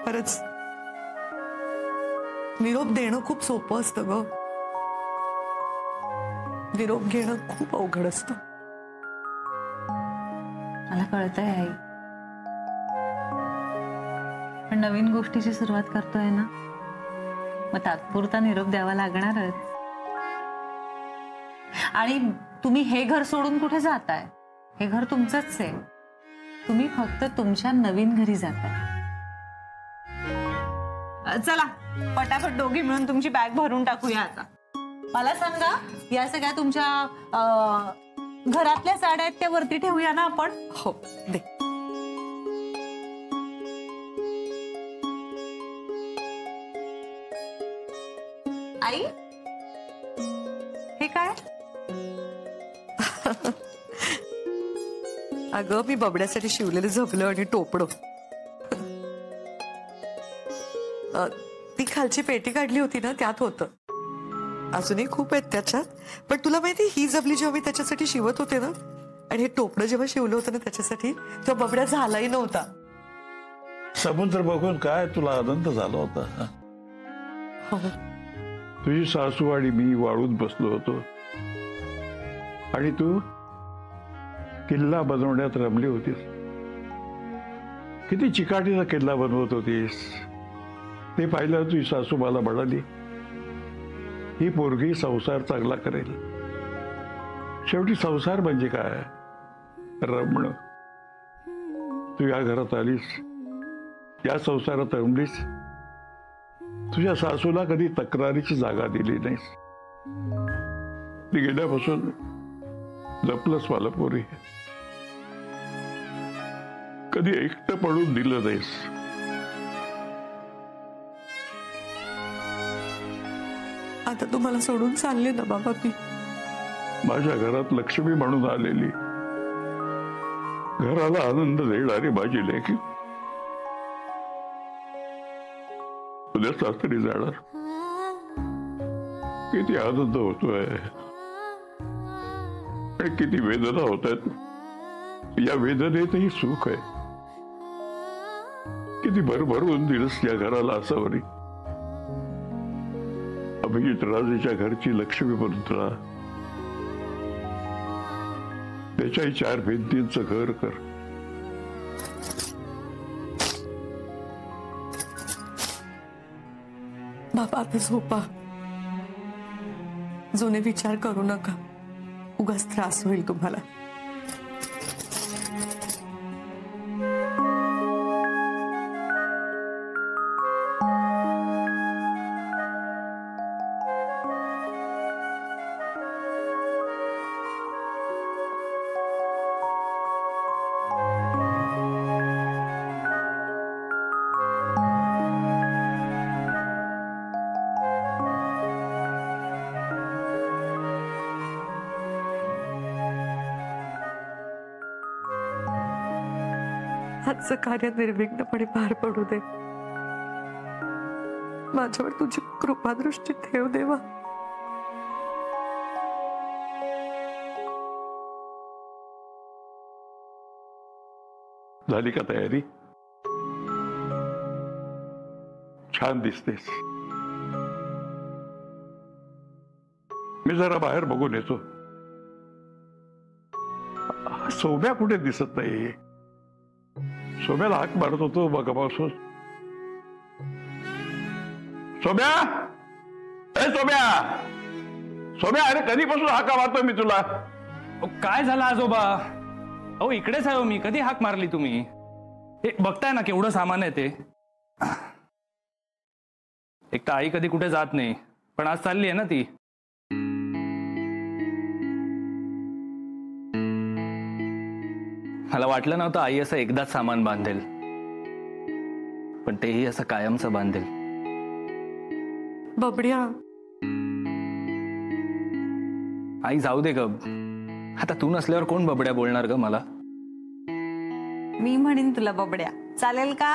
खरंच निरोप देणं खूप सोपं असतं ग, निरोप घेणं खूप अवघड असतं. मला कळतंय आई, पण नवीन गोष्टीची सुरुवात करतोय ना, मग तात्पुरता निरोप द्यावा लागणारच. आणि तुम्ही हे घर सोडून कुठे जाताय? हे घर तुमचंच आहे. तुम्ही फक्त तुमच्या नवीन घरी जाताय. चला पटापट दोघी मिळून तुमची बॅग भरून टाकूया आता. मला सांगा, या सगळ्या तुमच्या घरातल्या साड्या आहेत त्या वरती ठेवूया ना आपण? हो दे. आई हे काय? अगं मी बबड्यासाठी शिवलेलं झबलं आणि टोपडं. ती खालची पेटी काढली होती ना, त्यात होतं. अजूनही खूप आहेत त्याच्यात, पण तुला माहिती ही जबली जेव्हा मी त्याच्यासाठी शिवत होते ना, आणि हे टोपडं जेव्हा शिवलं होतं ना त्याच्यासाठी, तेव्हा बबड्या झालाही नव्हता. समुद्र बघून काय तुला आनंद झाला होता? तुझी सासू आणि मी वाळून बसलो होतो आणि तू किल्ला बनवण्यात रमली होतीस. किती चिकाटीचा किल्ला बनवत होतीस ते पाहिलं. तुझी सासू मला म्हणाली, ही पोरगी संसार चांगला करेल. शेवटी संसार म्हणजे काय? रमणं. तू या घरात आलीस, या संसारात रमलीस. तुझ्या सासूला कधी तक्रारीची जागा दिली नाहीस. ती गेल्यापासून जपलंस मला पोरी. कधी एकटं पडून दिलं नाहीस. आता तुम्हाला सोडून चालले ना बाबा मी. माझ्या घरात लक्ष्मी म्हणून आलेली, घराला आनंद देणारी माझी लेकी उद्या सासरी जाणार. किती आनंद होतोय आणि किती वेदना होत आहेत. या वेदनेतही सुख आहे. किती भरभरून दिलंस या घराला असावरी. अभिजित राजेच्या घरची लक्ष्मी म्हणून तुला त्याच्याही 4 भिंतींचं घर कर. बाबा आता झोपा. जुने विचार करू नका, उगाच त्रास होईल तुम्हाला. आजचं कार्य निर्विघ्नपणे पार पडू दे. माझ्यावर तुझी कृपादृष्टी ठेव देवा. झाली का तयारी? छान दिसतेस. मी जरा बाहेर बघून येतो. सोम्या कुठे दिसत नाही. सोम्याला हाक मारत होतो मगापासून. सोम्या, ए सोम्या, सोम्या, अरे कधीपासून हाका मारतोय मी तुला. काय झालं आजोबा? अहो इकडेच आहे मी. कधी हाक मारली तुम्ही? हे बघताय ना केवढं सामान आहे ते. एक तर आई कधी कुठे जात नाही, पण आज चालली आहे ना ती. मला वाटलं नव्हतं आई असं एकदाच सामान बांधेल, पण तेही असं कायमचं बांधेल. बबड्या, आई जाऊ दे ग. आता तू नसल्यावर कोण बबड्या बोलणार ग मला? मी म्हणीन तुला बबड्या, चालेल का?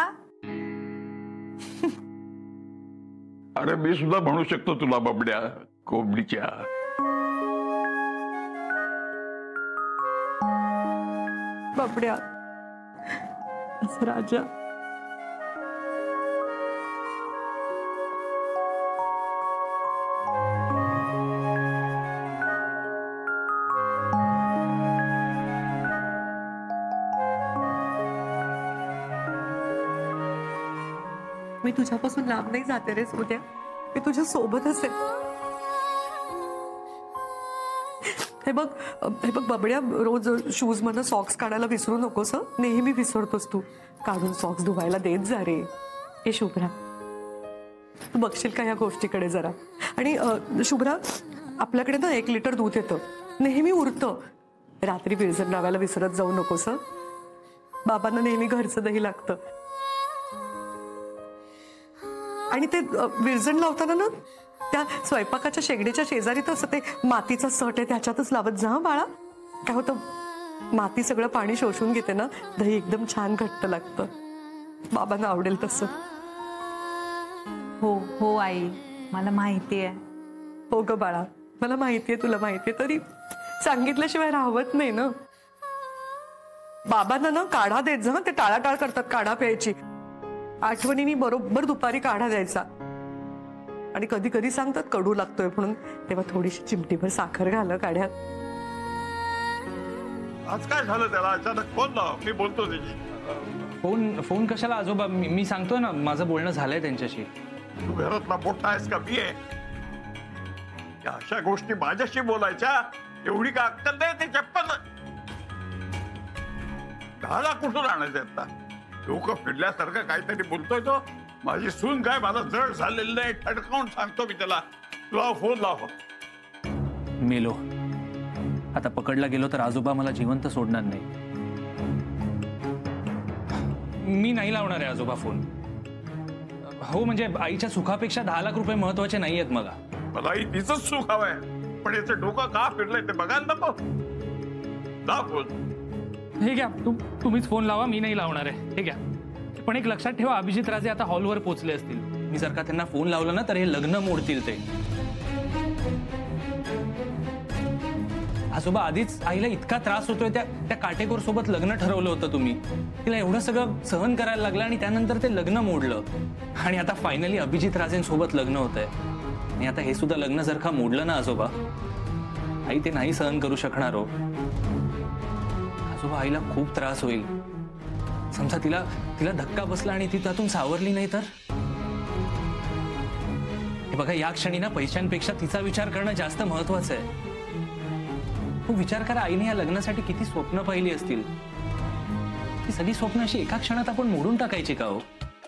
अरे मी सुद्धा म्हणू शकतो तुला बबड्या, कोंबडीच्या. बबड्या, राजा मी तुझ्यापासून लांब नाही जाते रे उद्या, मी तुझ्या सोबतच आहे. हे बघ बबड्या, रोज शूज मधनं सॉक्स काढायला विसरू नकोस. नेहमी विसरतोस तू. काढून सॉक्स धुवायला देत जा रे. हे शुभ्रा, तू बघशील का या गोष्टीकडे जरा. आणि शुभ्रा, आपल्याकडे ना 1 लिटर दूध येतं, नेहमी उरतं. रात्री विरजण लावायला विसरत जाऊ नकोस. बाबांना नेहमी घरचं दही लागतं. आणि ते विरजण लावताना ना त्या स्वयंपाकाच्या शेगडीच्या शेजारी असं ते मातीचा सट आहे, त्याच्यातच लावत जा बाळा. काय होतं, माती सगळं पाणी शोषून घेते ना, दही एकदम छान घट्ट लागतं. बाबांना आवडेल तसं. हो हो आई, मला माहिती आहे. हो ग बाळा, मला माहितीये, तुला माहितीये, तरी सांगितल्याशिवाय राहवत नाही ना. बाबांना ना काढा देत जा. ते टाळाटाळ करतात काढा प्यायची. आठवणीने बरोबर दुपारी काढा द्यायचा. आणि कधी कधी सांगतात कडू लागतोय म्हणून, तेव्हा थोडीशी चिमटीभर साखर घाल काढ्यात. आज काय झालं त्याला? अचानक फोन लाव, मी बोलतो त्याची. फोन कशाला आजोबा? मी सांगतोय ना, माझं बोलणं झालंय त्यांच्याशी. तू घरातला मोठा आहेस का मी आहे? अशा गोष्टी माझ्याशी बोलायच्या एवढी का अक्कल नाही ते चप्पल? घाला कुठून आणायचं आता? डोकं फिरल्यासारखं काहीतरी बोलतोय तो. माझी सून काय मला जड झालेलं नाही, ठडकावून सांगतो मी त्याला. तुला फोन लाव. मेलो. आता पकडला गेलो तर आजोबा मला जिवंत सोडणार नाही. मी नाही लावणार आहे आजोबा फोन. हो म्हणजे आईच्या सुखापेक्षा 10 लाख रुपये महत्वाचे नाही आहेत मला. मलाही तिचंच सुख हवंय, पण याचं डोकं का फिरलंय ते बघायला नको. लाव फोन. हे घ्या, तुम्हीच फोन लावा, मी नाही लावणार आहे. हे घ्या. पण एक लक्षात ठेवा, अभिजित राजे आता हॉलवर पोहोचले असतील. मी जर का त्यांना फोन लावला ना तर हे लग्न मोडतील ते. आजोबा, आधीच आईला इतका त्रास होतोय, त्या काटेकोर सोबत लग्न ठरवलं होतं तुम्ही. तिला एवढं सगळं सहन करायला लागलं आणि त्यानंतर ते लग्न मोडलं. आणि आता फायनली अभिजित राजेंसोबत लग्न होत आहे. आणि आता हे सुद्धा लग्न जर का मोडलं ना आजोबा, आई ते नाही सहन करू शकणार हो. आजोबा, आईला खूप त्रास होईल. समजा तिला धक्का बसला आणि ती त्यातून सावरली नाही तर? हे बघा, या क्षणी ना पैशांपेक्षा तिचा विचार करणं जास्त महत्वाचं आहे. तू विचार करा, आईने या लग्नासाठी किती स्वप्न पाहिली असतील. ती सगळी स्वप्न अशी एका क्षणात आपण मोडून टाकायची का हो?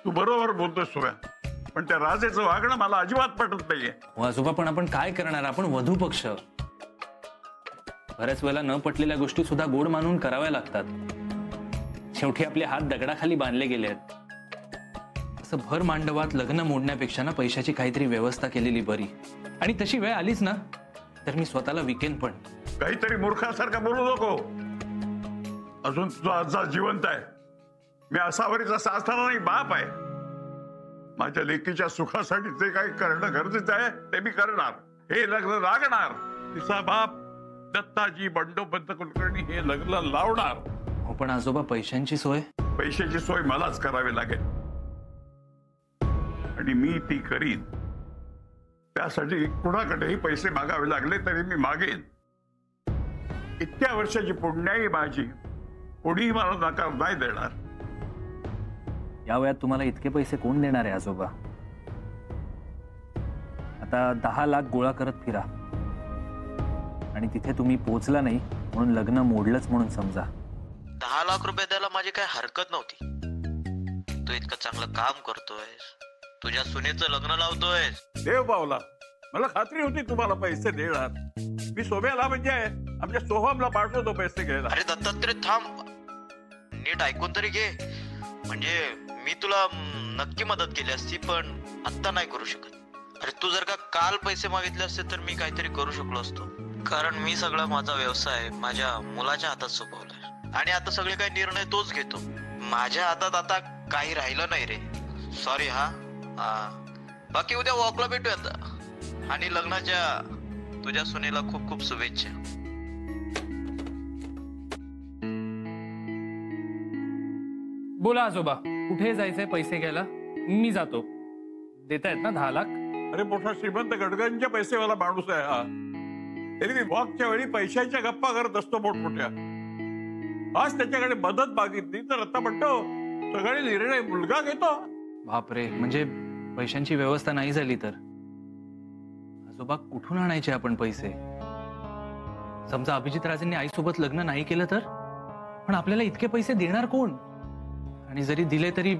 तू बरोबर बोलतोस सुव्या, पण त्या राजेचं वागणं मला अजिबात पटत नाहीये. आजोबा, पण आपण काय करणार? आपण वधू पक्ष. बऱ्याच वेळेला न पटलेल्या गोष्टी सुद्धा गोड मानून कराव्या लागतात. शेवटी आपले हात दगडाखाली बांधले गेले आहेत. असं भर मांडवात लग्न मोडण्यापेक्षा ना पैशाची काहीतरी व्यवस्था केलेली बरी. आणि तशी वेळ आलीच ना तर मी स्वतःला विकेन पण. काहीतरी मूर्खासारखं बोलू नको. अजून तुझा आजा जिवंत आहे. मी असावरीचा सासरा नाही, बाप आहे. माझ्या लेकीच्या सुखासाठी जे काही करणं गरजेचं आहे ते मी करणार. हे लग्न लागणार. तिचा बाप दत्ताजी बंडोपंत कुलकर्णी हे लग्न लावणार. हो, पण आजोबा, पैशांची सोय? पैशाची सोय मलाच करावी लागेल आणि मी ती करीन. त्यासाठी कुणाकडेही पैसे मागावे लागले तरी मी मागेन. इतक्या वर्षाची पुण्याई माझी, कोणीही मला नकार नाही देणार. या वयात तुम्हाला इतके पैसे कोण देणार आहे आजोबा? आता 10 लाख गोळा करत फिरा आणि तिथे तुम्ही पोहोचला नाही म्हणून लग्न मोडलंच म्हणून समजा. 10 लाख रुपये द्यायला माझी काय हरकत नव्हती. तू इतकं चांगलं काम करतोयस, तुझ्या सुनेचं लग्न लावतोयस. देव पावला, मला खात्री होती तुम्हाला पैसे देणार. मी सोम्याला म्हणजे आमच्या सोहमला पाठवतो पैसे घ्यायला. अरे दत्तात्रय, थांब, नीट ऐकून तरी घे. म्हणजे मी तुला नक्की मदत केली असती, पण आता नाही करू शकत. अरे तू जर का काल पैसे मागितले असते तर मी काहीतरी करू शकलो असतो. कारण मी सगळा माझा व्यवसाय माझ्या मुलाच्या हातात सोपवलाय आणि आता सगळे काही निर्णय तोच घेतो. माझ्या हातात आता काही राहिलं नाही रे. सॉरी. हा, बाकी उद्या वॉकला भेटूयात. आणि लग्नाच्या तुझ्या सुनेला खूप खूप शुभेच्छा. बोला आजोबा, कुठे जायचंय पैसे घ्यायला? मी जातो. देतायत ना 10 लाख? अरे मोठा श्रीमंत गडगंज पैसेवाला माणूस आहे हा. तरी मी वॉकच्या वेळी पैशाच्या गप्पा करत असतो मोठमोठ्या. आज त्याच्याकडे मदत मागितली तर आता म्हणतो सगळे निर्णय मुलगा घेतो. बापरे, म्हणजे पैशांची व्यवस्था नाही झाली तर आजोबा कुठून आणायचे आपण पैसे? समजा अभिजित राजेंनी आईसोबत लग्न नाही केलं तर? पण आपल्याला इतके पैसे देणार कोण? आणि जरी दिले तरी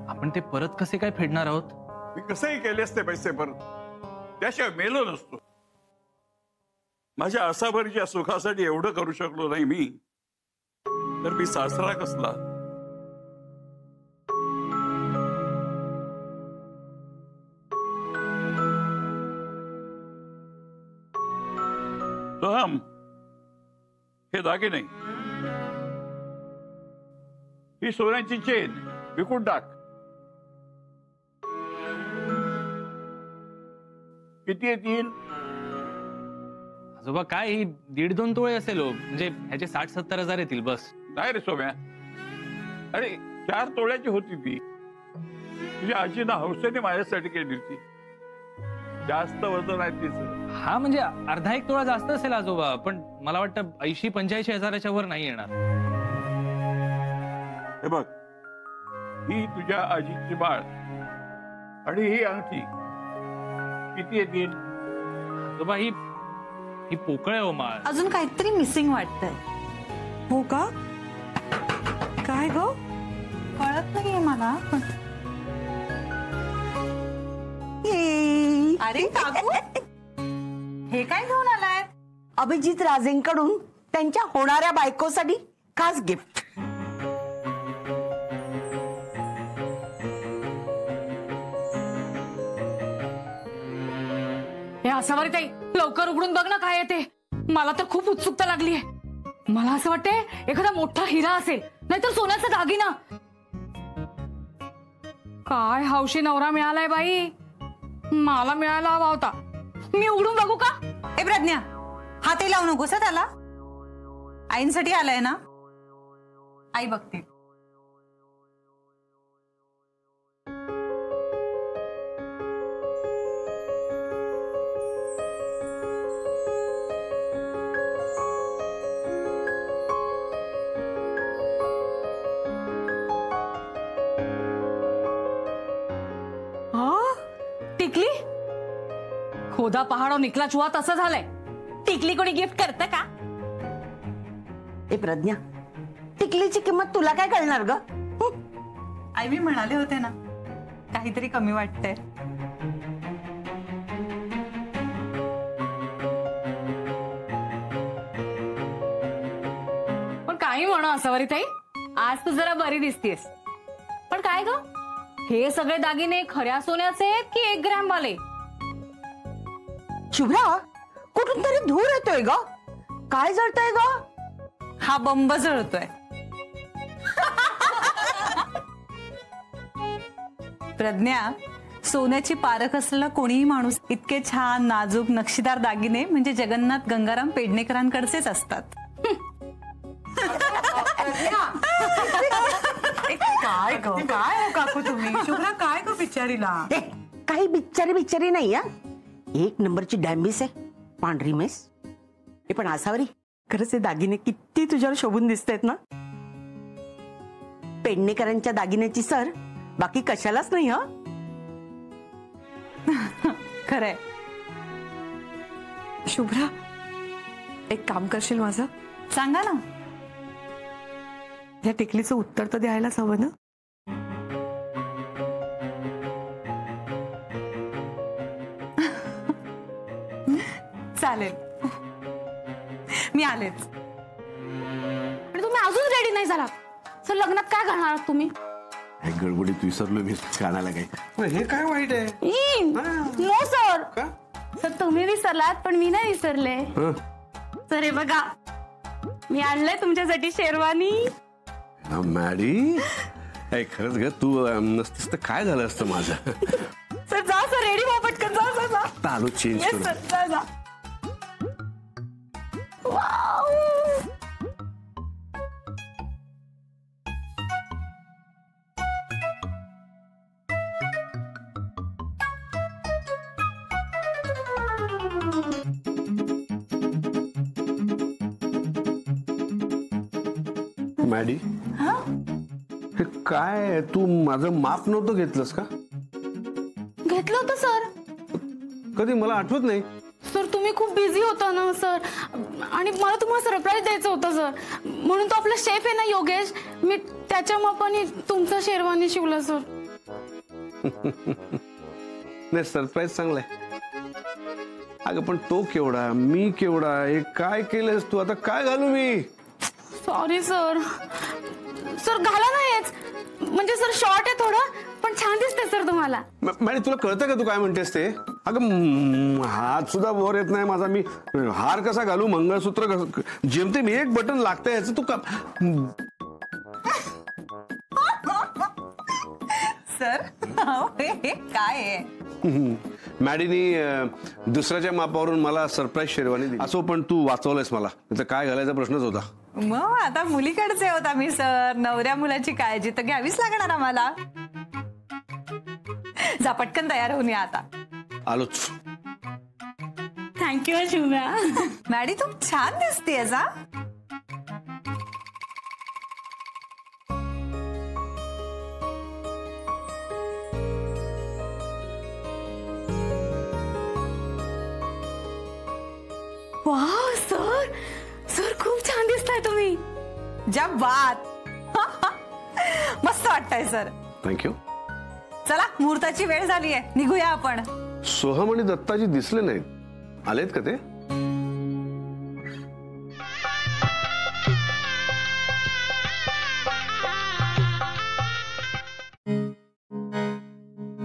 आपण ते परत कसे काय फेडणार आहोत? मी कसंही केले असते पैसे परत, त्याशिवाय मेलो नसतो. माझ्या आसाभरीच्या सुखासाठी एवढं करू शकलो नाही मी, तर मी सासरा कसला? सोहम, हे दागिने, ही सोन्याची चेन विकून टाक. किती येतील? आजोबा काय, ही 1.5-2 तोळे असेल हो. म्हणजे ह्याचे 60-70 हजार येतील बस. नाही रे सोम्या, अरे 4 तोळ्याची होती ती. तुझ्या आजीनं हौसेने माझ्यासाठी केली होती. जास्त वजन आहे तिचं. हा म्हणजे 1/2-1 तोळा जास्त असेल आजोबा, पण मला वाटतं 80-85 हजाराच्या वर नाही येणार. हे बघ, ही तुझ्या आजीची बाळ आणि ही अंगठी किती येतील? आजोबा ही पोकळ आहे हो माळ. अजून काहीतरी मिसिंग वाटतंय. हो का? काय ग? कळत नाहीये मला. अरे काकू, हे काय घेऊन आलाय? अभिजित राजेंकडून त्यांच्या होणाऱ्या बायकोसाठी खास गिफ्ट. हे असावरी ताई, लवकर उघडून बघ ना काय आहे ते. मला तर खूप उत्सुकता लागली आहे. मला असं वाटतंय एखादा मोठा हिरा असेल, नाहीतर सोन्याचा दागिना. काय हौशी नवरा मिळालाय बाई. मला मिळायला हवा होता. मी उघडून बघू का? ए प्रज्ञा, हातही लावू नकोस त्याला. आईंसाठी आलाय ना? आई बघते. टिकली? खोदा पहाडो निकला चुहा तसं झालंय. टिकली कोणी गिफ्ट करतं का? ए प्रज्ञा, टिकलीची किंमत तुला काय कळणार ग? आई मी म्हणाले होते ना, काहीतरी कमी वाटतंय. पण काही म्हणा असावरी ताई, आज तू जरा बरी दिसतीयस. पण काय ग, हे सगळे दागिने खऱ्या सोन्याचे आहेत की 1 ग्रॅम वाले? शुभ्रा, कुठून तरी धूर येतोय ग. काय जळतंय ग? हा बंब जळतोय. प्रज्ञा, सोन्याची पारख असलेला कोणीही माणूस इतके छान नाजूक नक्षीदार दागिने म्हणजे जगन्नाथ गंगाराम पेडणेकरांकडचेच असतात. काय ग? काय हो काकू तुम्ही? शुभ्रा काय ग बिचारीला? ए, काही बिचारी नाही हा. 1 नंबरची डॅम्बिस आहे, पांढरी मेस. हे पण आसावरी, खरंच हे दागिने किती तुझ्यावर शोभून दिसतायत ना. पेडणेकरांच्या दागिन्याची सर बाकी कशालाच नाही हा. खरंय. शुभ्रा, एक काम करशील माझं? सांगा ना. या टिकलीचं उत्तर तर द्यायलाच हवं ना. चालेल, मी आलेच. आणि तुम्ही अजून रेडी नाही झालात. सर लग्नात काय घालणार आहात तुम्ही? गडबडीत विसरलो मी कानाला काही. हे काय वाईट आहे? No sir. सर तुम्ही विसरलात पण मी नाही विसरले. सर हे बघा, मी आणलंय तुमच्यासाठी शेरवानी. मॅडी, खरंच ग, तू नसतीस तर काय झालं असतं माझं. सर जा सर, रेडी व्हा पटकन. जा जा जा. आलो चेंज येस करू. सर, जा जा. वाव. मॅडी, हे काय तू माझं माप नव्हतं घेतलंस का? घेतलं होतं सर. कधी मला आठवत नाही. सर तुम्ही खूप बिझी होता ना सर, आणि मला तुम्हाला सरप्राईज द्यायचं होतं सर, म्हणून तो आपला शेफ आहे ना योगेश, मी त्याच्या मापाने तुमचा शेरवानी शिवला सर. नाही, सरप्राईज चांगलाय. अगं पण तो केवढा, मी केवढा, हे काय केलंस तू? आता काय घालू मी? Sorry sir. सर घाला ना हेच, म्हणजे सर शॉर्ट आहे थोडं, पण छान दिसते सर तुम्हाला. मॅडम तुला कळतं का तू काय म्हणतेस ते? अगं हात सुद्धा वर येत नाही माझा, मी हार कसा घालू, मंगळसूत्र जेमते मी एक बटन लागतंय याचं तू का? सर हे काय आहे? मॅडीनी दुसऱ्याच्या मापावरून मला सरप्राईज शेरवानी दिली. असो, पण तू वाचवलंयस मला, तर काय घालायचा प्रश्नच होता. मग आता मुलीकडेच होता मी सर, नवऱ्या मुलाची काळजी तर घ्यावीच लागणार आम्हाला. जा पटकन तयार होऊन या आता. आलोच. थँक्यू शिवया. मॅडी तू छान दिसतेय जा. वाव सर, सर खूप छान दिसताय तुम्ही. ज्या बात. मस्त वाटतंय सर. थँक्यू. चला मुहूर्ताची वेळ झालीये, निघूया आपण. सोहम आणि दत्ताजी दिसले नाहीत, आलेत का ते?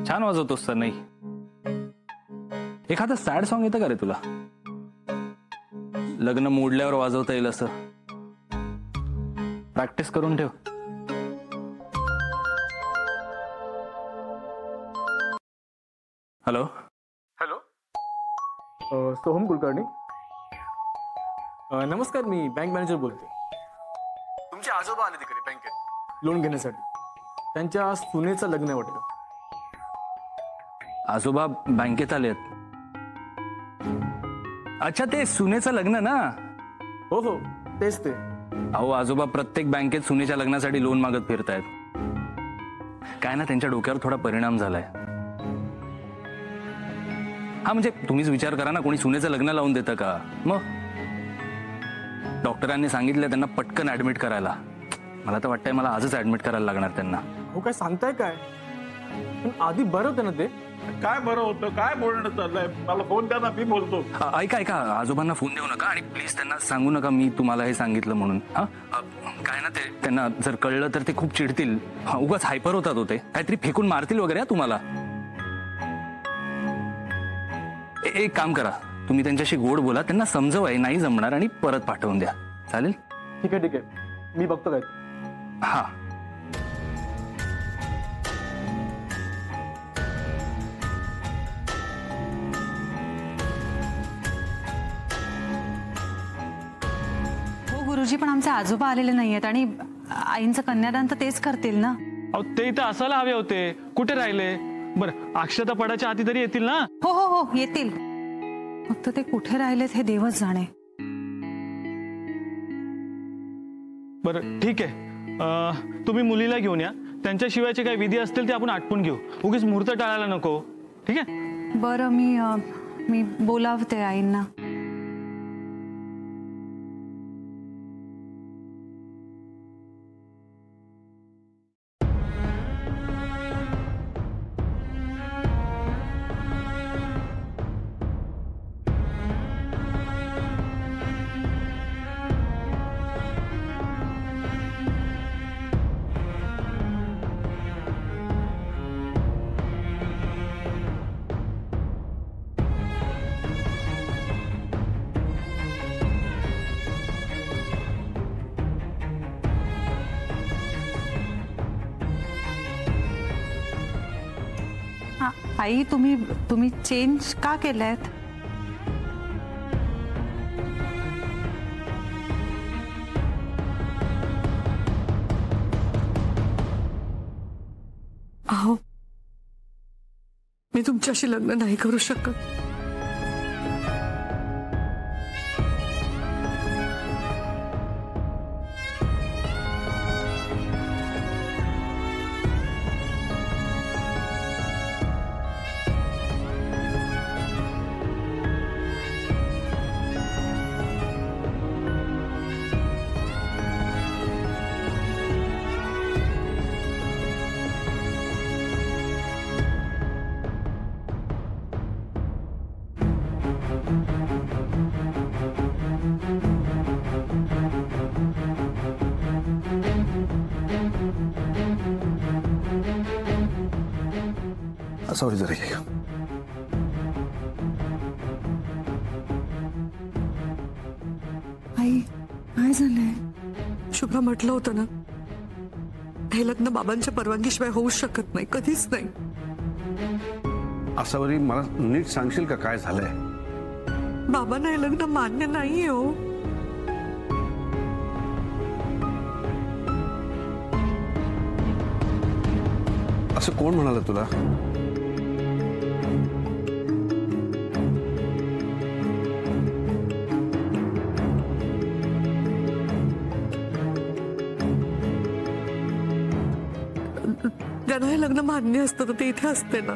छान वाजवतोस तर नाही. एखादं सॅड सॉन्ग येतं का रे तुला? लग्न मोडल्यावर वाजवता येईल असं. प्रॅक्टिस करून ठेव. Hello hello, Soham Kulkarni. नमस्कार, मी बँक मॅनेजर बोलते. तुमचे आजोबा आले तिकडे बँकेत लोन घेण्यासाठी. त्यांच्या सुनेचं लग्न आहे वाटतं. आजोबा बँकेत आलेत? अच्छा, ते सुनेचं लग्न ना? हो हो, तेच ते. अहो आजोबा प्रत्येक बँकेत सुनेच्या लग्नासाठी लोन मागत फिरतायत. काय ना, त्यांच्या डोक्यावर थोडा परिणाम झालाय. हा म्हणजे तुम्हीच विचार करा ना, कोणी सुनेचं लग्न लावून देतं का? मग डॉक्टरांनी सांगितलं त्यांना पटकन ऍडमिट करायला. मला तर वाटतंय मला आजच ऍडमिट करायला लागणार त्यांना. हो, काय सांगताय काय? पण आधी बरं होतं ना ते. काय बरं होतं? काय बोलणं चाललंय? मला फोन द्या ना, मी बोलतो. ऐका ऐका, आजोबांना फोन देऊ नका आणि प्लीज त्यांना सांगू नका मी तुम्हाला हे सांगितलं म्हणून. हा काय ना, ते त्यांना जर कळलं तर ते खूप चिडतील. उगाच हायपर होतात होते, काहीतरी फेकून मारतील वगैरे. तुम्हाला एक काम करा, तुम्ही त्यांच्याशी गोड बोला, त्यांना समजवाय नाही जमणार आणि परत पाठवून द्या. चालेल? ठीक आहे ठीक आहे, मी बघतो काय. हा. हो गुरुजी, पण आमचे आजोबा आलेले नाहीयेत आणि आईंचं कन्यादान तर तेच करतील ना. अहो ते इथं असायला हवे होते, कुठे राहिले? बरं, अक्षता पडायच्या आधी तरी येतील ना? हो हो हो, येतील. फक्त ते कुठे राहिलेत हे देवच जाणे. बरं ठीक आहे, तुम्ही मुलीला घेऊन या. त्यांच्याशिवायचे काही विधी असतील ते आपण आटपून घेऊ. उगीच मुहूर्त टाळायला नको. ठीक आहे? बरं, मी बोलावते आईंना. आई, तुम्ही चेंज का केलायत? अहो, मी तुमच्याशी लग्न नाही करू शकत. सॉरी जरा घे. आई काय झालंय? शुभ्रा म्हटलं होतं ना, हे लग्न बाबांच्या परवानगीशिवाय होऊ शकत नाही, कधीच नाही. आसावरी मला नीट सांगशील का काय झालंय? बाबांना हे लग्न मान्य नाहीये हो. असं कोण म्हणाल तुला? ज्यांना हे लग्न मान्य असतं तर ते इथे असते ना,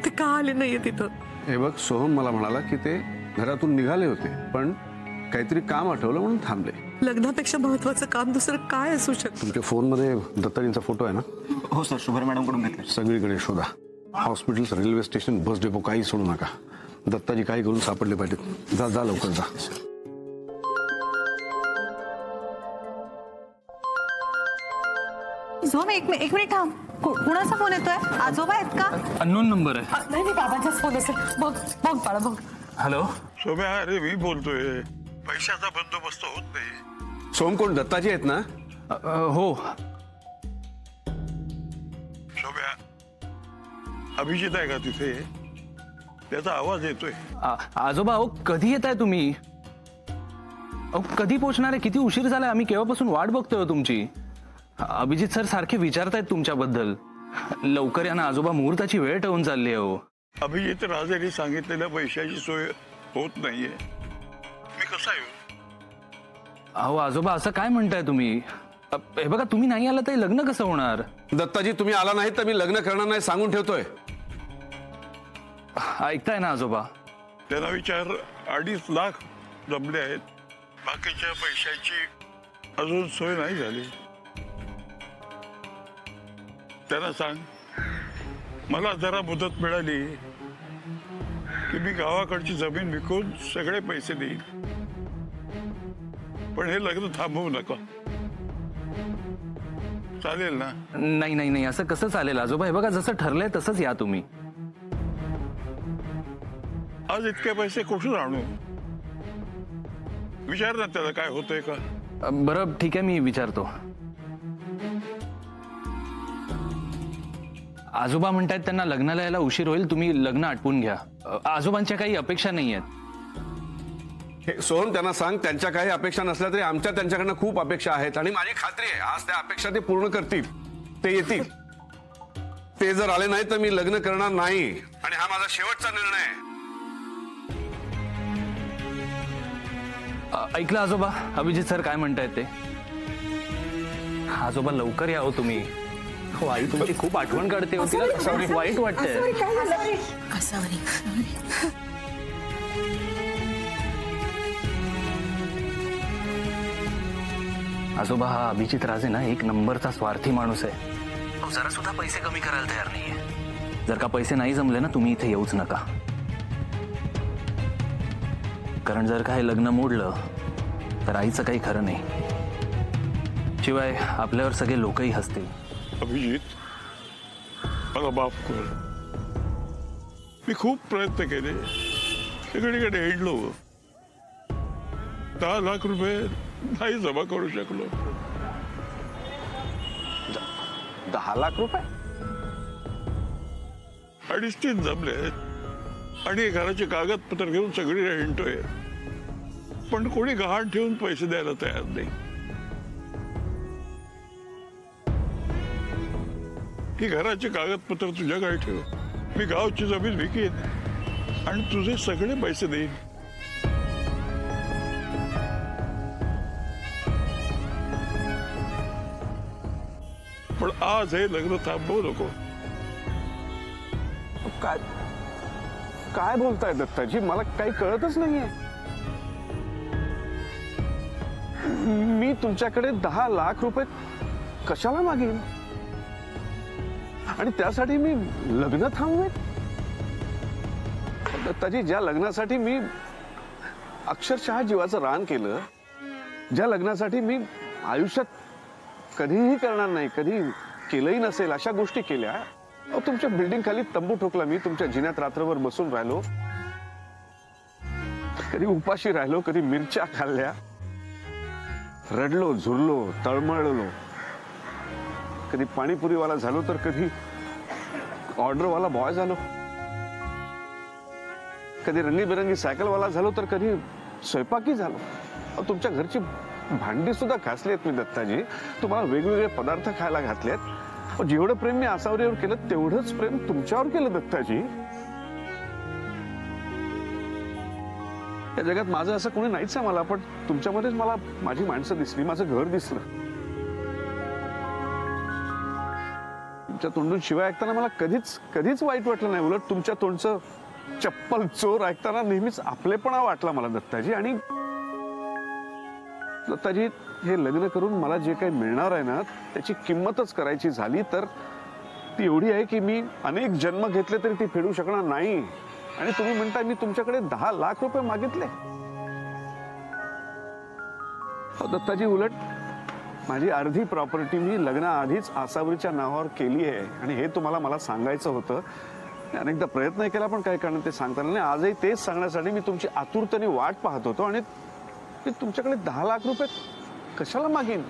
ते का आले नाहीये तिथं? हे बघ, सोहम मला म्हणाला की ते घरातून निघाले होते पण काहीतरी काम आठवलं म्हणून थांबले. लग्नापेक्षा महत्वाचं काम दुसरं काय असू शकतं? तुमच्या फोनमध्ये दत्ताजींचा फोटो आहे ना? हो सर, शुभ्रा मॅडम कडून घेतले. सगळीकडे शोधा, hospital, railway station, bus depot, काही सोडू नका. दत्ताजी काही करून सापडले पाहिजेत. जा जा लवकर जा. झोम एक मिनिट थांब. कुणाचा फोन येतोय? आजोबा आहेत का? अननोन नंबर आहे. नाही नाही, बाबांचाच फोन असेल. बघ बघ बाळा बघ. हॅलो शोभ्या, अरे मी बोलतोय. पैशाचा बंदोबस्त होत नाही. सोहम कोण? दत्ताजी आहेत ना? हो. शोभ्या, अभिजित आहे का तिथे? त्याचा आवाज येतोय. आजोबा, अहो कधी येताय तुम्ही? अहो कधी पोहोचणार आहे? किती उशीर झालाय, आम्ही केव्हापासून वाट बघतोय तुमची. अभिजित सर सारखे विचारतायत तुमच्याबद्दल. लवकर या ना आजोबा, मुहूर्ताची वेळ टळून चालली आहे. हो अभिजित राजेने सांगितलेल्या पैशाची सोय होत नाहीये. मी कसा येऊ? अहो आजोबा, असं काय म्हणताय तुम्ही? हे बघा, तुम्ही नाही आला तरी लग्न कसं होणार? दत्ताजी, तुम्ही आला नाही तर मी लग्न करणार नाही, सांगून ठेवतोय. ऐकताय ना आजोबा? त्यांना विचार, 2.5 लाख जमले आहेत. बाकीच्या पैशाची अजून सोय नाही झाली. त्यांना सांग, मला जरा मुदत मिळाली की मी गावाकडची जमीन विकून सगळे पैसे देईन. पण हे लग्न थांबवू नका, चालेल ना? नाही नाही नाही, असं कसं चालेल आजोबा? हे बघा, जसं ठरलंय तसंच या तुम्ही. आज इतके पैसे कुठून आणू? विचार ना त्याला, काय होतंय का? बरं ठीक आहे, मी विचारतो. आजोबा म्हणतायत त्यांना लग्नाला यायला उशीर होईल, तुम्ही लग्न आटपून घ्या. आजोबांच्या काही अपेक्षा नाही आहेत. सोहम, त्यांना सांग, त्यांच्या काही अपेक्षा नसल्या तरी आमच्या त्यांच्याकडनं खूप अपेक्षा आहेत आणि माझी खात्री आहे आज त्या अपेक्षा ते पूर्ण करतील. ते येतील. ते जर आले नाही तर मी लग्न करणार नाही आणि हा माझा शेवटचा निर्णय आहे. ऐकलं आजोबा, अभिजित सर काय म्हणतायत ते? आजोबा लवकर या हो तुम्ही. हो, आई तुमची खूप आठवण काढते हो. तिला वाईट वाटतंय. आजोबा, हा अभिजित राजे ना एक नंबरचा स्वार्थी माणूस आहे. तो जरा सुद्धा पैसे कमी करायला तयार नाहीये. जर का पैसे नाही जमले ना, तुम्ही इथे येऊच नका. कारण जर का हे लग्न मोडलं तर आईचं काही खरं नाही. शिवाय आपल्यावर सगळे लोकही हसतील. अभिजित, मला माफ कर. मी खूप प्रयत्न केले, सगळीकडे हिंडलो. 10 लाख रुपये नाही जमा करू शकलो. 10 लाख रुपये? 2.5-3 जमले आणि घराचे कागदपत्र घेऊन सगळीकडे हिंडतोय. पण कोणी गहाण ठेवून पैसे द्यायला तयार नाही. ही घराचे कागदपत्र तुझ्याकडे ठेव. मी गावची जमीन विकेन आणि तुझे सगळे पैसे देईन. पण आज हे लग्न थांबवू नको. काय काय बोलताय दत्ताजी? मला काही कळतच नाहीये. मी तुमच्याकडे 10 लाख रुपये कशाला मागेन आणि त्यासाठी मी लग्न थांबवेन? दत्ताजी, ज्या लग्नासाठी मी अक्षरशः जीवाचं रान केलं, ज्या लग्नासाठी मी आयुष्यात कधीही करणार नाही, कधी केलंही नसेल अशा गोष्टी केल्या, अहो, तुमच्या बिल्डिंग खाली तंबू ठोकला मी, तुमच्या जिन्यात रात्रभर बसून राहिलो, कधी उपाशी राहिलो, कधी मिरच्या खाल्ल्या, रडलो, झुरलो, तळमळलो, कधी पाणीपुरीवाला झालो तर कधी ऑर्डरवाला बॉय झालो, कधी रंगीबेरंगी सायकलवाला झालो तर कधी स्वयंपाकी झालो. अहो, तुमच्या घरची भांडी सुद्धा घासलीत मी दत्ताजी, तुम्हाला वेगवेगळे पदार्थ खायला घातलेत. जेवढं प्रेम मी आसावरीवर केलं तेवढंच प्रेम तुमच्यावर केलं दत्ताजी. या जगात माझं असं कोणी नाहीच आहे मला, पण तुमच्यामध्येच मला माझी माणसं दिसली, माझं घर दिसलं. तुमच्या तोंडून शिवाय ऐकताना मला कधीच वाईट वाटलं नाही. उलट तुमच्या तोंडचं चप्पल चोर ऐकताना नेहमीच आपलेपणा वाटला मला दत्ताजी. आणि दत्ताजी, हे लग्न करून मला जे काही मिळणार आहे ना त्याची किंमतच करायची झाली तर ती एवढी आहे की मी अनेक जन्म घेतले तरी ती फेडू शकणार नाही. आणि तुम्ही म्हणता मी तुमच्याकडे 10 लाख रुपये मागितले. दत्ताजी, उलट माझी अर्धी प्रॉपर्टी मी लग्नाआधीच आसावरीच्या नावावर केली आहे. आणि हे तुम्हाला मला सांगायचं होतं. अनेकदा प्रयत्न केला पण काही कारण ते सांगता नाही. आजही तेच सांगण्यासाठी मी तुमची आतुरतेने वाट पाहत होतो. आणि मी तुमच्याकडे 10 लाख रुपये कशाला मागीन?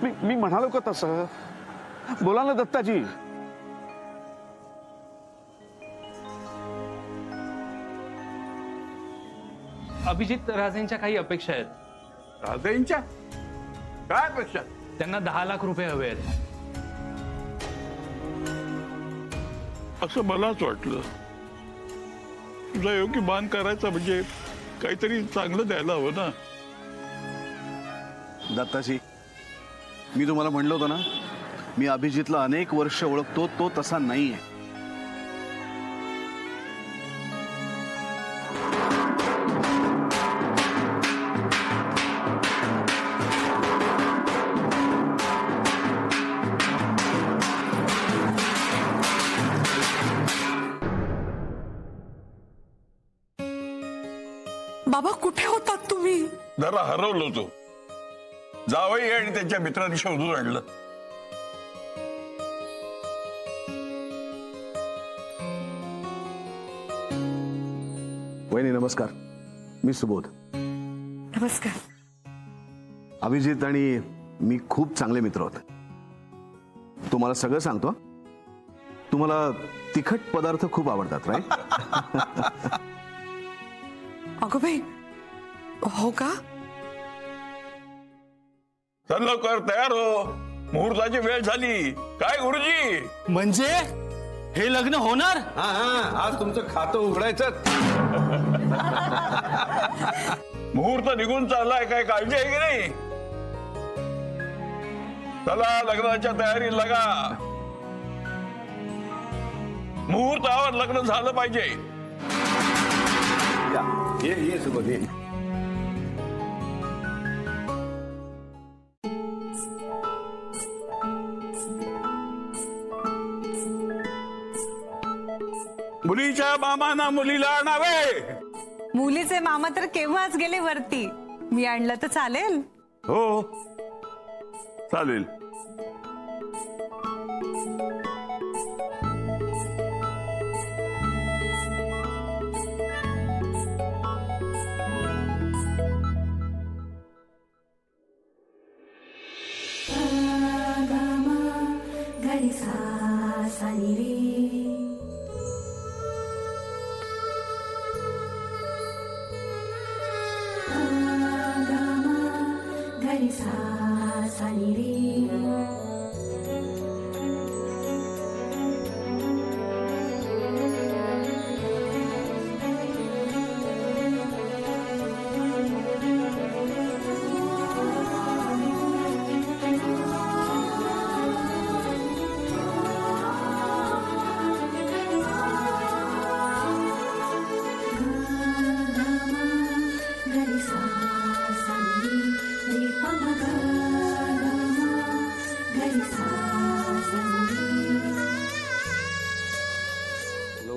मी म्हणालो का तसं? बोला ना दत्ताजी. अभिजित राजेंच्या काही अपेक्षा आहेत. राजेंच्या काय अपेक्षा? त्यांना 10 लाख रुपये हवे आहेत. असं मलाच वाटलं. तुझा योग्य मान करायचा म्हणजे काहीतरी चांगलं द्यायला हवं ना. दत्ताजी, मी तुम्हाला म्हणलं होतं ना, मी अभिजितला अनेक वर्ष ओळखतो, तो तसा नाहीये. बाबा, कुठे होतात तुम्ही? जरा हरवलो तो. जावई आणि त्यांच्या मित्रांनी शोधून आणलं. वहिनी नमस्कार, मी सुबोध. नमस्कार. अभिजित आणि मी खूप चांगले मित्र आहोत. तुम्हाला सगळं सांगतो. तुम्हाला तिखट पदार्थ खूप आवडतात, राईट? अगं बाई, हो का? चल लवकर तयार हो, मुहूर्ताची वेळ झाली. काय गुरुजी? म्हणजे हे लग्न होणार? आज तुमचं खातं उघडायचं. मुहूर्त निघून चाललाय, काय काळजी आहे की नाही? चला लग्नाच्या तयारी लागा. मुहूर्तावर लग्न झालं पाहिजे. ये सुबोध, ये. मुलीच्या मामाना मुलीला आणावे. मुलीचे मामा तर केव्हाच गेले वरती. मी आणलं तर चालेल? हो चालेल.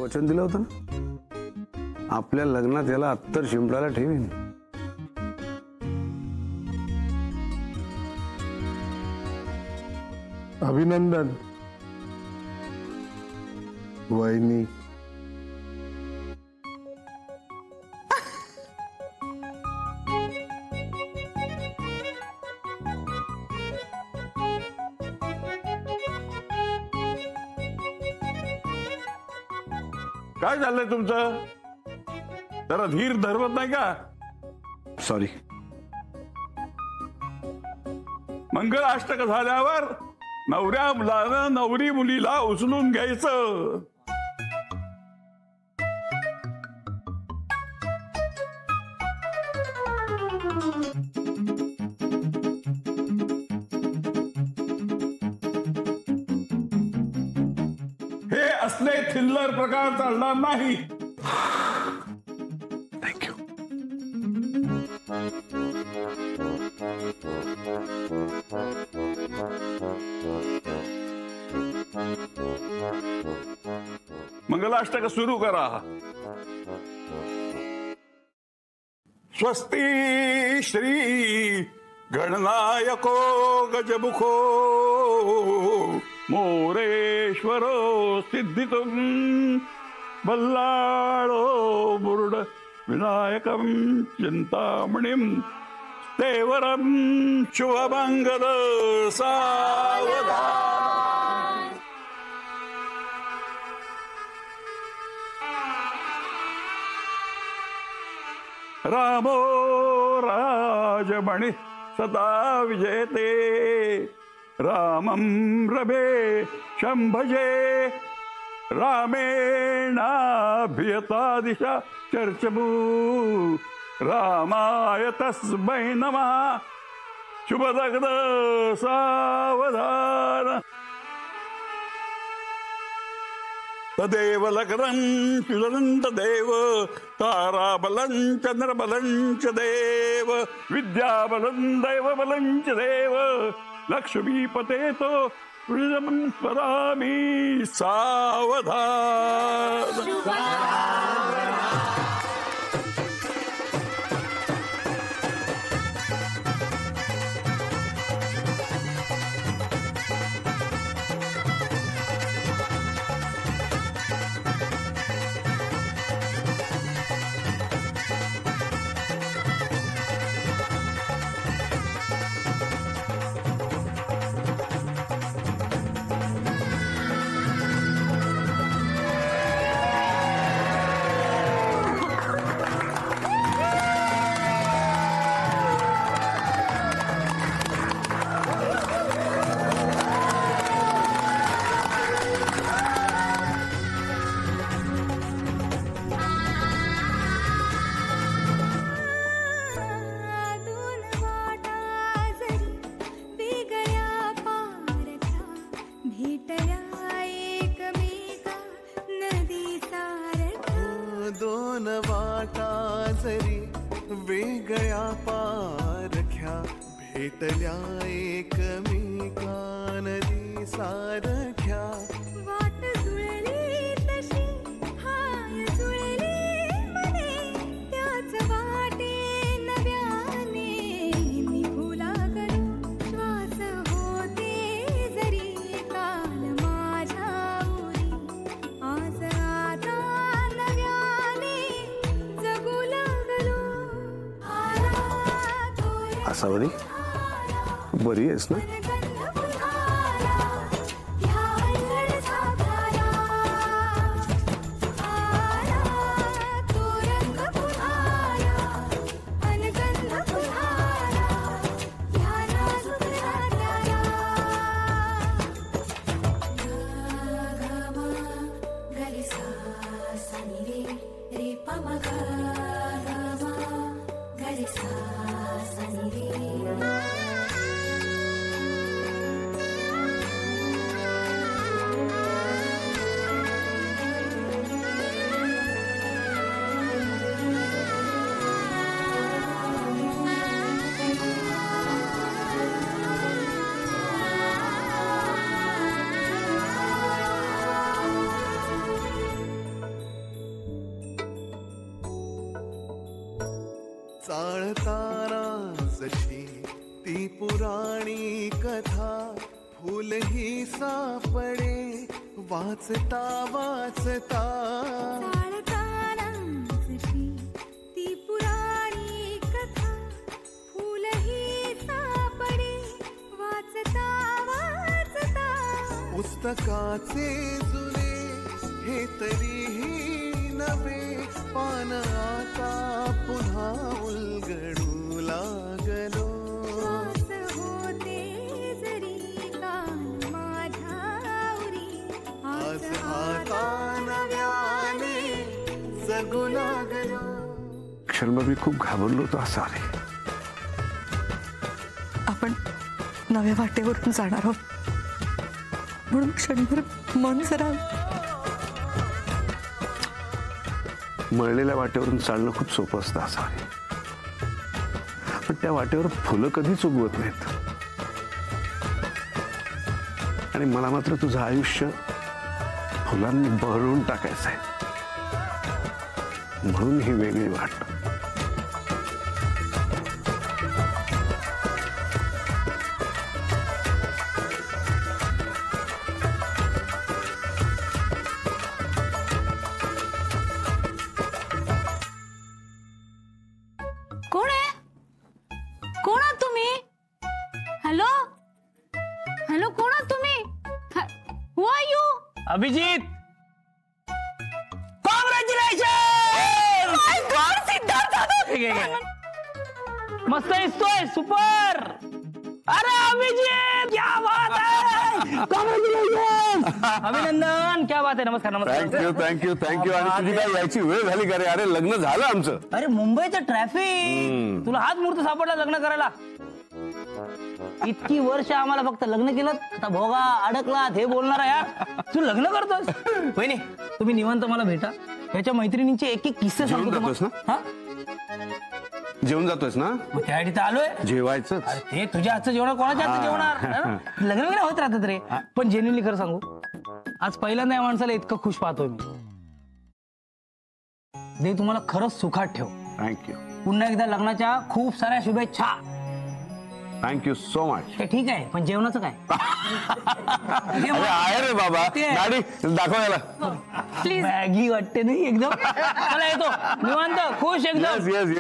वचन दिलं होतं ना, आपल्या लग्नात याला अत्तर शिंपडायला ठेवीन. अभिनंदन. वहिनी काय झालंय तुमचं? जरा धीर धरवत नाही का? सॉरी. मंगलाष्टक झाल्यावर नवऱ्या मुलानं नवरी मुलीला उचलून घ्यायचं. हे असले थिल्लर प्रकार चालणार नाही. थँक्यू. मंगलाष्टक सुरू करा. स्वस्ती श्री गणनायको गजमुखो मोरेश्वरो सिद्धितुं बल्लाळो मुरुड विनायकं चिंतामणिं तेवरं शुभमंगल सावधान. रामो राजमणि सदा विजयते रामं रमे शंभजे रामेणाभियता दिशा चर्चमू रामाय तस्मै नमः. शुभदग्ध सावधान. तदेव लग्नं शुलनं तदेव ताराबलं चंद्रबलं च देव विद्याबलं दैवबलं च देव लक्ष्मीपतेतो वृजं स्मरामि सावधान. दोन वाटा जरी वेगळ्या पारख्या भेटल्या एकमेका नदी सारख्या. वाट जुळली तशी हाय जुळली मने त्याच वाटे नव्याने निघू लागलो. श्वास होते जरी काल माझ्या उरी आज आता नव्याने जगू लागलो. आसावरी बरी आहेस ना? चाळताना जशी ती पुराणी कथा फुलही सापडे वाचता वाचता चाळतानाची ती पुराणी कथा फुलही सापडे वाचता वाचता पुस्तकाचे जुने हे तरीही नवे पान आता पुन्हा उलगडू लागलो श्वास होते जरी कान माझ्या उरी आज आता नव्याने जगू लागलो. क्षणभर मी खूप घाबरलो होतो असारे. आपण नव्या वाटेवरून जाणार आहोत म्हणून क्षणभर मन जरा मळलेल्या वाटेवरून चालणं खूप सोपं असतं असारे. पण त्या वाटेवर फुलं कधीच उगवत नाहीत. आणि मला मात्र तुझं आयुष्य फुलांनी भरून टाकायचं आहे. म्हणून ही वेगळी वाट. कोण आहे? कोण आहात तुम्ही? हॅलो हॅलो, कोण आहात तुम्ही? हु आर यू? अभिजित, मस्त दिसतोय, सुपर. अरे अभिजित, क्या बात है, अभिनंदन, क्या बात है. नमस्कार नमस्कार. थँक्यू. आणि तुझी काय यायची वेळ झाली का रे? अरे लग्न झालं आमचं. अरे मुंबईचं ट्रॅफिक, तुला हाच मुहूर्त सापडला लग्न करायला. इतकी वर्ष आम्हाला फक्त लग्न केलं, आता भोगा अडकला हे बोलणार आहे यार. तू लग्न करतोस? वहिनी तुम्ही निवांत मला भेटा, त्याच्या मैत्रिणींचे एक एक किस्से जेवून सांगतो. जातोस ना? जेवून जातोयस ना? मग त्यासाठी तर आलोय. जेवायचं. ते तुझ्या हातचं जेवण कोणाच्या हातचं जेवणार? लग्न वगैरे होत राहतात रे. पण जेन्युइनली खरं सांगू, आज पहिल्यांदा या माणसाला इतकं खुश पाहतोय मी. देव तुम्हाला खरंच सुखात ठेव. थँक्यू. पुन्हा एकदा लग्नाच्या खूप साऱ्या शुभेच्छा. Thank you so much. ते ठीक आहे, पण जेवणाचं काय? आहे रे बाबा. गाडी दाखवायला प्लीज. मॅगी वाटते नाही एकदम. चला येतो निवांत खुश एकदम.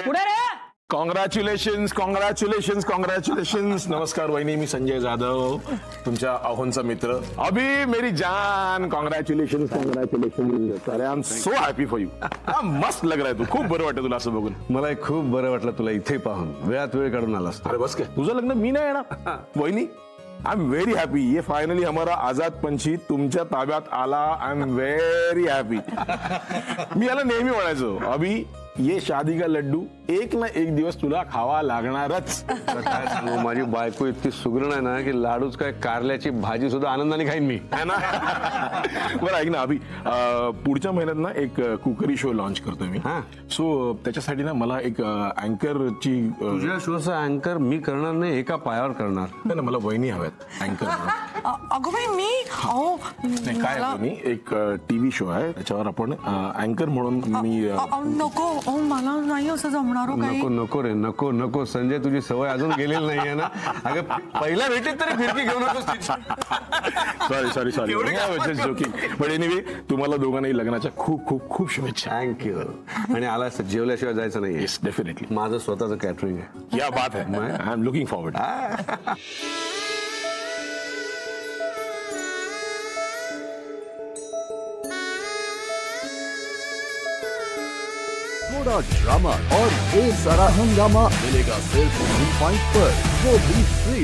पुढे रे. कॉंग्रॅच्युलेशन्स. नमस्कार वहिनी, मी संजय जाधव, तुमच्या अहोंचा मित्र. अभि मेरी जान, कॉंग्रॅच्युलेशन्स. अरे I am so happy for you. मस्त लग रहा है तू. खूप बरं वाटतं तुला असं बघून. मलाही खूप बरं वाटलं तुला इथे पाहून. वेळात वेळ काढून आलास. अरे बस काय, तुझं लग्न मी नाही येणार वहिनी. I am very happy. ये फाइनली हमारा आजाद पंछी तुमच्या ताब्यात आला. I am very happy. मी याला नेहमी म्हणायचो, अभि ये शादी का लड्डू एक ना एक दिवस तुला खावा लागणारच. काय सांगू, माझी बायको इतकी सुगरण आहे ना की लाडूच काय कारल्याची भाजी सुद्धा आनंदाने खाईन मी. है ना? बरं ऐक ना अभि, पुढच्या महिन्यात ना एक कुकरी शो लॉन्च करतोय मी. सो त्याच्यासाठी ना मला एक अँकरची. तुझ्या शोचा अँकर मी करणार नाही, एका पायावर करणार. नाही ना, मला वहिनी हव्यात अँकर. अगं बाई मी नाही काय वहिनी, एक टीव्ही शो आहे त्याच्यावर आपण अँकर म्हणून मी. नको मला नाही असं जमणार. नको नको रे, नको नको. संजय तुझी सवय अजून गेलेली नाहीये ना. अगं पहिल्या भेटीत तरी फिरकी घेऊ नकोस. Sorry joking. बट एनिवे तुम्हाला दोघांनाही लग्नाच्या खूप खूप खूप शुभेच्छा. थँक्यू. आणि आला जेवल्याशिवाय जायचं नाही. Yes definitely. माझं स्वतःचं कॅटरिंग आहे. क्या बात है. I am looking forward. थोड़ा ड्रामा और ढेर सारा हंगामा मिलेगा सिर्फ 3 पॉइंट पर, वो भी फ्री.